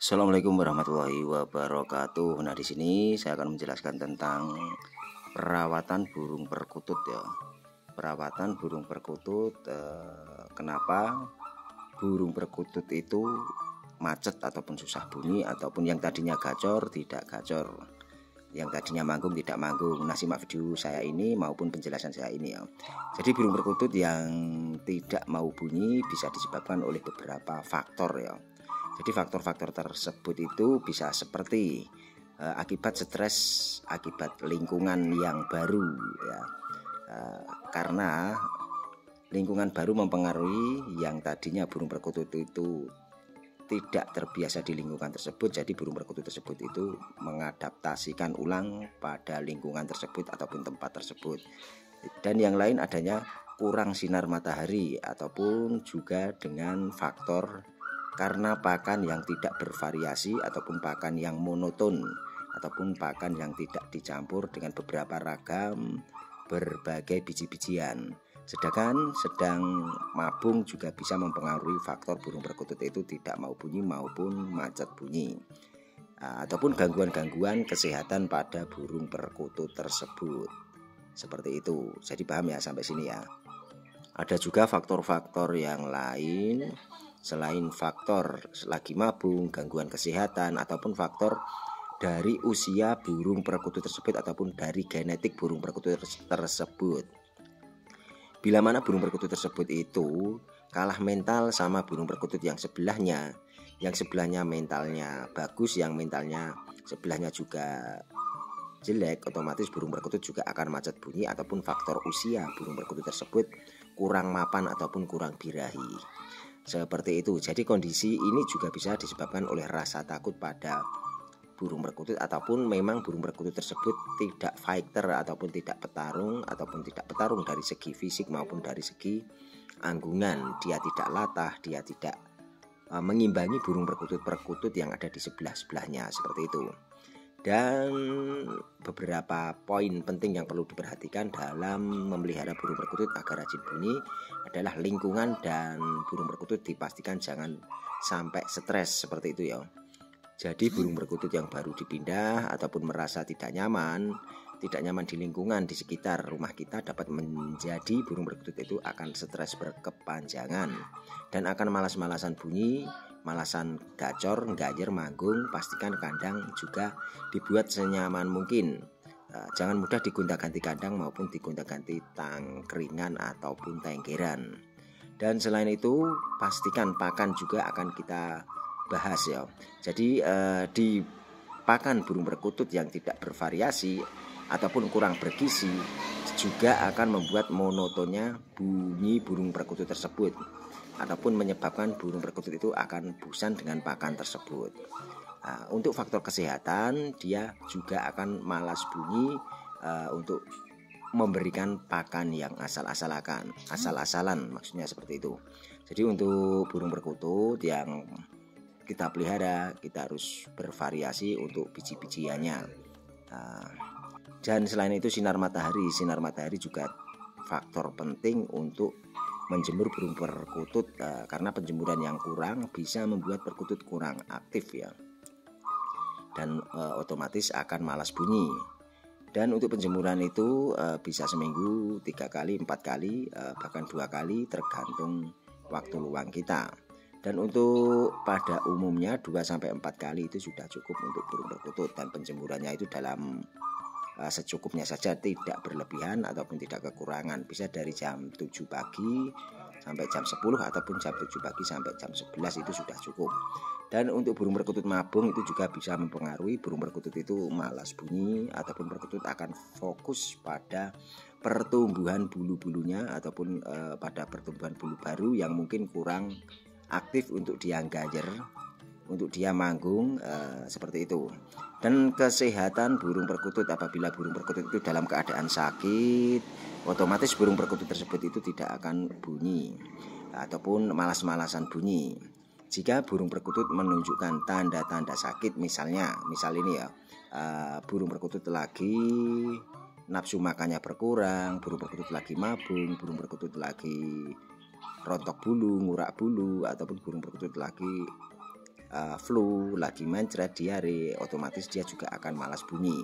Assalamualaikum warahmatullahi wabarakatuh. Nah, di sini saya akan menjelaskan tentang perawatan burung perkutut ya. Perawatan burung perkutut, kenapa burung perkutut itu macet ataupun susah bunyi, ataupun yang tadinya gacor tidak gacor, yang tadinya manggung tidak manggung. Nah, simak video saya ini maupun penjelasan saya ini ya. Jadi burung perkutut yang tidak mau bunyi bisa disebabkan oleh beberapa faktor ya. Jadi faktor-faktor tersebut itu bisa seperti akibat stres, akibat lingkungan yang baru ya. Karena lingkungan baru mempengaruhi yang tadinya burung perkutut itu tidak terbiasa di lingkungan tersebut. Jadi burung perkutut tersebut itu mengadaptasikan ulang pada lingkungan tersebut ataupun tempat tersebut. Dan yang lain adanya kurang sinar matahari, ataupun juga dengan faktor karena pakan yang tidak bervariasi, ataupun pakan yang monoton, ataupun pakan yang tidak dicampur dengan beberapa ragam berbagai biji-bijian. Sedang mabung juga bisa mempengaruhi faktor burung perkutut itu tidak mau bunyi maupun macet bunyi, ataupun gangguan-gangguan kesehatan pada burung perkutut tersebut. Seperti itu. Jadi paham ya sampai sini ya. Ada juga faktor-faktor yang lain selain faktor lagi mabung, gangguan kesehatan, ataupun faktor dari usia burung perkutut tersebut, ataupun dari genetik burung perkutut tersebut. Bila mana burung perkutut tersebut itu kalah mental sama burung perkutut yang sebelahnya mentalnya bagus, yang mentalnya sebelahnya juga jelek, otomatis burung perkutut juga akan macet bunyi, ataupun faktor usia burung perkutut tersebut kurang mapan ataupun kurang birahi. Seperti itu. Jadi kondisi ini juga bisa disebabkan oleh rasa takut pada burung perkutut, ataupun memang burung perkutut tersebut tidak fighter ataupun tidak petarung dari segi fisik maupun dari segi anggungan. Dia tidak latah, dia tidak mengimbangi burung perkutut yang ada di sebelah-sebelahnya, seperti itu. Dan beberapa poin penting yang perlu diperhatikan dalam memelihara burung perkutut agar rajin bunyi adalah lingkungan, dan burung perkutut dipastikan jangan sampai stres, seperti itu ya. Jadi burung perkutut yang baru dipindah ataupun merasa tidak nyaman di lingkungan di sekitar rumah kita dapat menjadi burung perkutut itu akan stres berkepanjangan dan akan malas-malasan bunyi, malasan gacor, gajer, manggung. Pastikan kandang juga dibuat senyaman mungkin. Jangan mudah digonta-ganti kandang maupun digonta-ganti tangkringan ataupun tenggeran. Dan selain itu pastikan pakan juga akan kita bahas ya. Jadi di pakan burung perkutut yang tidak bervariasi ataupun kurang bergizi juga akan membuat monotonnya bunyi burung perkutut tersebut, ataupun menyebabkan burung perkutut itu akan bosan dengan pakan tersebut. Untuk faktor kesehatan, dia juga akan malas bunyi untuk memberikan pakan yang asal-asalan, maksudnya seperti itu. Jadi untuk burung perkutut yang kita pelihara, kita harus bervariasi untuk biji-bijiannya. Dan selain itu sinar matahari juga faktor penting untuk menjemur burung perkutut, karena penjemuran yang kurang bisa membuat perkutut kurang aktif ya, dan otomatis akan malas bunyi. Dan untuk penjemuran itu bisa seminggu 3 kali, 4 kali, bahkan 2 kali tergantung waktu luang kita. Dan untuk pada umumnya 2-4 kali itu sudah cukup untuk burung perkutut, dan penjemurannya itu dalam secukupnya saja, tidak berlebihan ataupun tidak kekurangan. Bisa dari jam 7 pagi sampai jam 10, ataupun jam 7 pagi sampai jam 11 itu sudah cukup. Dan untuk burung perkutut mabung itu juga bisa mempengaruhi burung perkutut itu malas bunyi, ataupun perkutut akan fokus pada pertumbuhan bulu-bulunya, ataupun pada pertumbuhan bulu baru yang mungkin kurang aktif untuk dia gajer, untuk dia manggung, seperti itu. Dan kesehatan burung perkutut, apabila burung perkutut itu dalam keadaan sakit, otomatis burung perkutut tersebut itu tidak akan bunyi ataupun malas-malasan bunyi. Jika burung perkutut menunjukkan tanda-tanda sakit, misal ini ya, burung perkutut lagi nafsu makannya berkurang, burung perkutut lagi mabung, burung perkutut lagi rontok bulu, ngurak bulu, ataupun burung perkutut lagi flu, lagi mencret, diare, otomatis dia juga akan malas bunyi.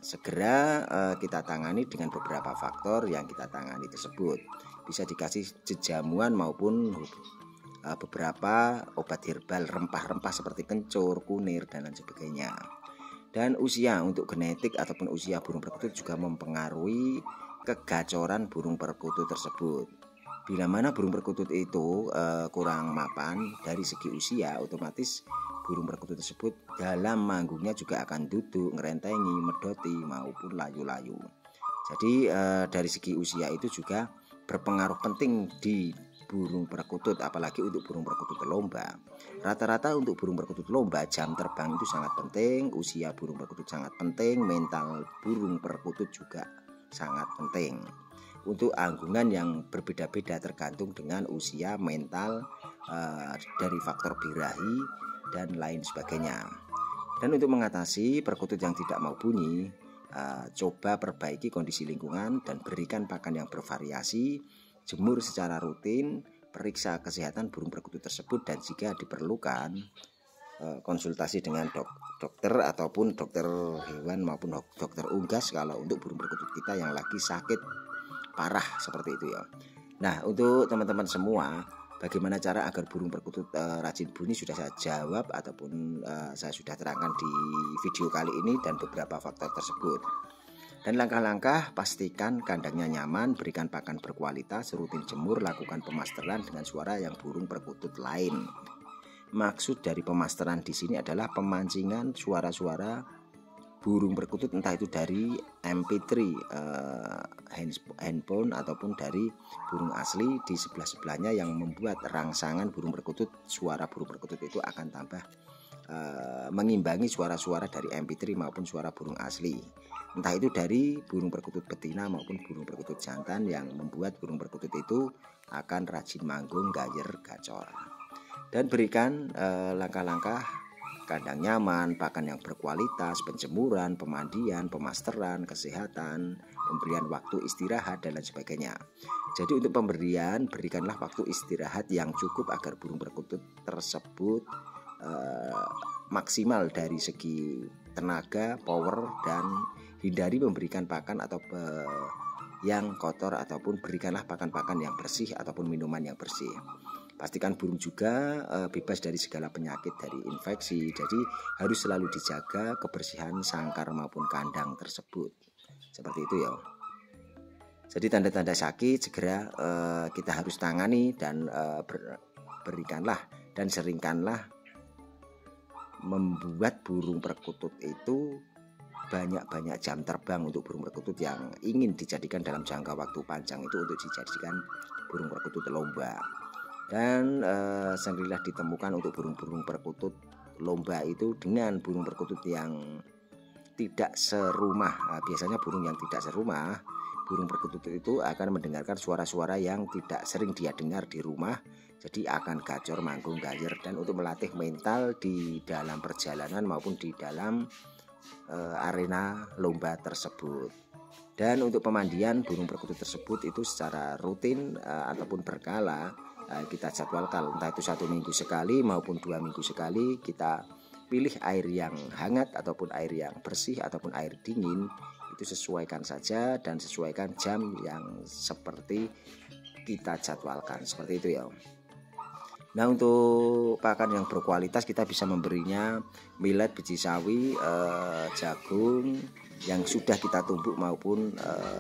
Segera kita tangani dengan beberapa faktor yang kita tangani tersebut. Bisa dikasih jejamuan maupun beberapa obat herbal, rempah-rempah seperti kencur, kunir, dan lain sebagainya. Dan usia untuk genetik ataupun usia burung perkutut juga mempengaruhi kegacoran burung perkutut tersebut. Bila mana burung perkutut itu kurang mapan dari segi usia, otomatis burung perkutut tersebut dalam manggungnya juga akan duduk, ngerentengi, medoti maupun layu-layu. Jadi dari segi usia itu juga berpengaruh penting di burung perkutut, apalagi untuk burung perkutut lomba. Rata-rata untuk burung perkutut lomba jam terbang itu sangat penting, usia burung perkutut sangat penting, mental burung perkutut juga sangat penting. Untuk anggungan yang berbeda-beda tergantung dengan usia, mental, dari faktor birahi dan lain sebagainya. Dan untuk mengatasi perkutut yang tidak mau bunyi, coba perbaiki kondisi lingkungan dan berikan pakan yang bervariasi, jemur secara rutin, periksa kesehatan burung perkutut tersebut, dan jika diperlukan konsultasi dengan dokter ataupun dokter hewan maupun dokter unggas kalau untuk burung perkutut kita yang lagi sakit parah seperti itu ya. Nah, untuk teman-teman semua, bagaimana cara agar burung perkutut rajin bunyi sudah saya jawab ataupun saya sudah terangkan di video kali ini dan beberapa faktor tersebut. Dan langkah-langkah, pastikan kandangnya nyaman, berikan pakan berkualitas, rutin jemur, lakukan pemasteran dengan suara yang burung perkutut lain. Maksud dari pemasteran di sini adalah pemancingan suara-suara burung perkutut, entah itu dari MP3 handphone ataupun dari burung asli di sebelah-sebelahnya, yang membuat rangsangan burung perkutut, suara burung perkutut itu akan tambah mengimbangi suara-suara dari MP3 maupun suara burung asli, entah itu dari burung perkutut betina maupun burung perkutut jantan, yang membuat burung perkutut itu akan rajin manggung, gayer, gacor. Dan berikan langkah-langkah kandang nyaman, pakan yang berkualitas, penjemuran, pemandian, pemasteran, kesehatan, pemberian waktu istirahat, dan lain sebagainya. Jadi untuk pemberian, berikanlah waktu istirahat yang cukup agar burung perkutut tersebut maksimal dari segi tenaga, power, dan hindari memberikan pakan atau yang kotor, ataupun berikanlah pakan-pakan yang bersih ataupun minuman yang bersih. Pastikan burung juga bebas dari segala penyakit, dari infeksi. Jadi harus selalu dijaga kebersihan sangkar maupun kandang tersebut. Seperti itu ya. Jadi tanda-tanda sakit segera kita harus tangani dan berikanlah dan seringkanlah membuat burung perkutut itu banyak-banyak jam terbang. Untuk burung perkutut yang ingin dijadikan dalam jangka waktu panjang itu untuk dijadikan burung perkutut lomba. Dan sengrilah ditemukan untuk burung-burung perkutut lomba itu dengan burung perkutut yang tidak serumah. Biasanya burung yang tidak serumah, burung perkutut itu akan mendengarkan suara-suara yang tidak sering dia dengar di rumah, jadi akan gacor, manggung, gayer. Dan untuk melatih mental di dalam perjalanan maupun di dalam arena lomba tersebut. Dan untuk pemandian burung perkutut tersebut itu secara rutin ataupun berkala kita jadwalkan, entah itu 1 minggu sekali maupun 2 minggu sekali. Kita pilih air yang hangat ataupun air yang bersih ataupun air dingin, itu sesuaikan saja dan sesuaikan jam yang seperti kita jadwalkan, seperti itu ya. Nah, untuk pakan yang berkualitas kita bisa memberinya millet, biji sawi, jagung yang sudah kita tumbuk maupun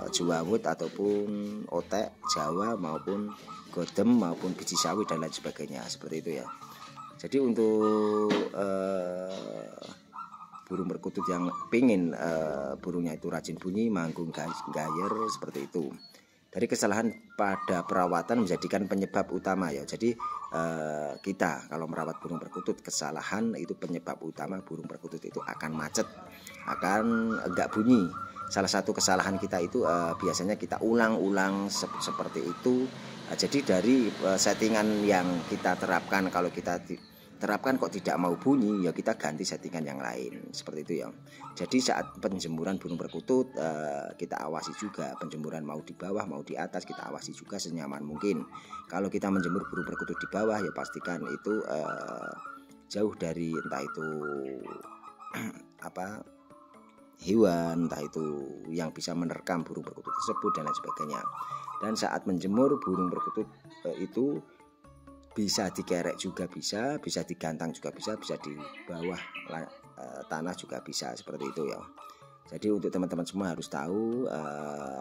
juawut ataupun otek Jawa maupun godem maupun biji sawi dan lain sebagainya, seperti itu ya. Jadi untuk burung perkutut yang pengen burungnya itu rajin bunyi, manggung, gayer, seperti itu. Dari kesalahan pada perawatan menjadikan penyebab utama ya. Jadi kita kalau merawat burung perkutut, kesalahan itu penyebab utama burung perkutut itu akan macet, akan enggak bunyi. Salah satu kesalahan kita itu biasanya kita ulang-ulang seperti itu. Jadi dari settingan yang kita terapkan, kalau kita terapkan kok tidak mau bunyi, ya kita ganti settingan yang lain, seperti itu ya. Jadi saat penjemuran burung perkutut kita awasi juga, penjemuran mau di bawah mau di atas kita awasi juga senyaman mungkin. Kalau kita menjemur burung perkutut di bawah, ya pastikan itu jauh dari entah itu hewan, entah itu yang bisa menerkam burung perkutut tersebut dan lain sebagainya. Dan saat menjemur burung perkutut itu bisa dikerek juga bisa digantang juga bisa di bawah tanah juga bisa, seperti itu ya. Jadi untuk teman-teman semua harus tahu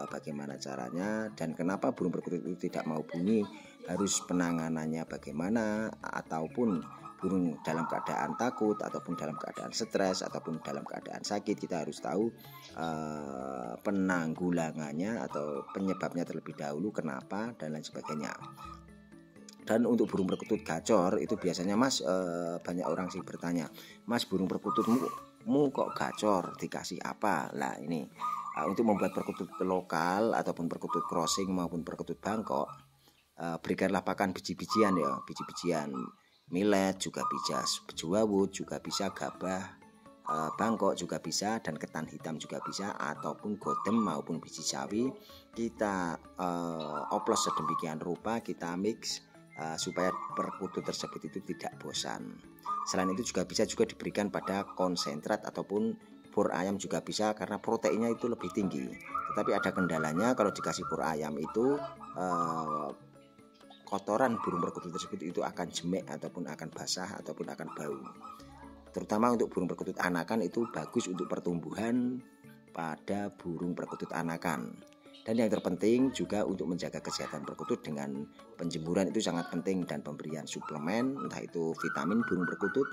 bagaimana caranya dan kenapa burung perkutut itu tidak mau bunyi, harus penanganannya bagaimana, ataupun burung dalam keadaan takut ataupun dalam keadaan stres ataupun dalam keadaan sakit, kita harus tahu penanggulangannya atau penyebabnya terlebih dahulu, kenapa dan lain sebagainya. Dan untuk burung perkutut gacor itu biasanya Mas, banyak orang sih bertanya, Mas burung perkututmu kok gacor, dikasih apa? Lah ini untuk membuat perkutut lokal ataupun perkutut crossing maupun perkutut Bangkok, berikanlah pakan biji-bijian ya, biji-bijian millet juga bisa, bejuawut juga bisa, gabah Bangkok juga bisa, dan ketan hitam juga bisa, ataupun godem maupun biji sawi. Kita oplos sedemikian rupa, kita mix supaya perkutut tersebut itu tidak bosan. Selain itu juga bisa diberikan pada konsentrat ataupun pur ayam juga bisa, karena proteinnya itu lebih tinggi. Tetapi ada kendalanya, kalau dikasih pur ayam itu kotoran burung perkutut tersebut itu akan jemek ataupun akan basah ataupun akan bau. Terutama untuk burung perkutut anakan itu bagus untuk pertumbuhan pada burung perkutut anakan. Dan yang terpenting juga untuk menjaga kesehatan perkutut dengan penjemuran itu sangat penting, dan pemberian suplemen entah itu vitamin burung perkutut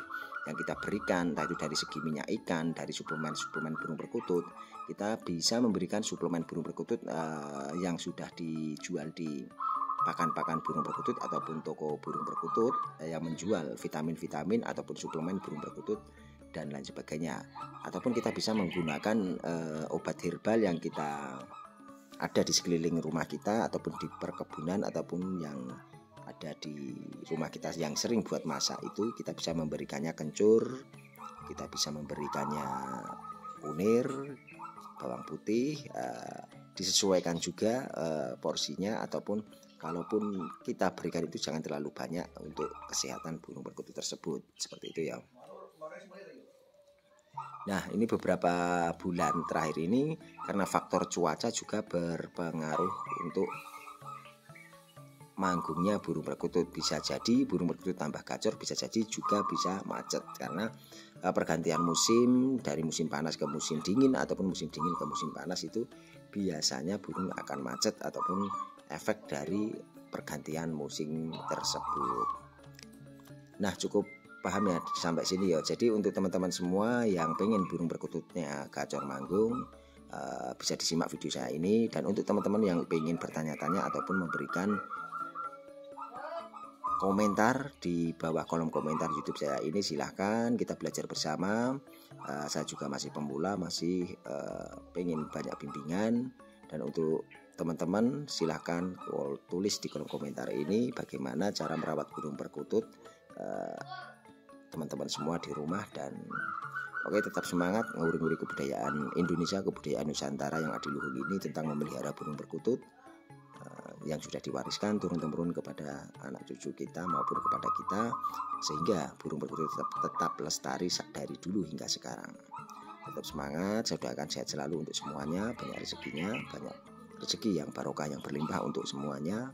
yang kita berikan, entah itu dari segi minyak ikan, dari suplemen burung perkutut. Kita bisa memberikan suplemen burung perkutut yang sudah dijual di pakan-pakan burung perkutut ataupun toko burung perkutut yang menjual vitamin-vitamin ataupun suplemen burung perkutut dan lain sebagainya. Ataupun kita bisa menggunakan obat herbal yang kita ada di sekeliling rumah kita ataupun di perkebunan ataupun yang ada di rumah kita yang sering buat masak, itu kita bisa memberikannya kencur, kita bisa memberikannya kunir, bawang putih, disesuaikan juga porsinya, ataupun kalaupun kita berikan itu jangan terlalu banyak untuk kesehatan burung perkutut tersebut, seperti itu ya. Nah, ini beberapa bulan terakhir ini karena faktor cuaca juga berpengaruh untuk manggungnya burung perkutut. Bisa jadi burung perkutut tambah gacor, bisa jadi juga bisa macet karena pergantian musim dari musim panas ke musim dingin ataupun musim dingin ke musim panas, itu biasanya burung akan macet ataupun efek dari pergantian musim tersebut. Nah, cukup paham ya sampai sini ya. Jadi untuk teman-teman semua yang pengen burung perkututnya gacor manggung, bisa disimak video saya ini. Dan untuk teman-teman yang pengen bertanya-tanya ataupun memberikan komentar di bawah kolom komentar YouTube saya ini, silahkan kita belajar bersama. Saya juga masih pemula, masih pengen banyak bimbingan. Dan untuk teman-teman silahkan tulis di kolom komentar ini bagaimana cara merawat burung perkutut teman-teman semua di rumah. Dan oke, tetap semangat nguri-nguri kebudayaan Indonesia, kebudayaan Nusantara yang adiluhung ini tentang memelihara burung perkutut yang sudah diwariskan turun-temurun kepada anak cucu kita maupun kepada kita, sehingga burung perkutut tetap lestari dari dulu hingga sekarang. Tetap semangat, saya doakan sehat selalu untuk semuanya, banyak rezekinya, banyak rezeki yang barokah yang berlimpah untuk semuanya.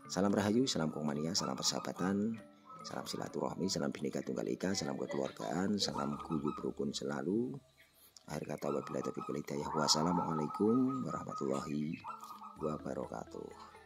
Salam Rahayu, salam Kongmania, salam persahabatan, salam silaturahmi, salam Bhinneka Tunggal Ika, salam kekeluargaan, salam guyub rukun selalu. Akhir kata wabillahi taufiq wal hidayah. Wassalamualaikum warahmatullahi wabarakatuh.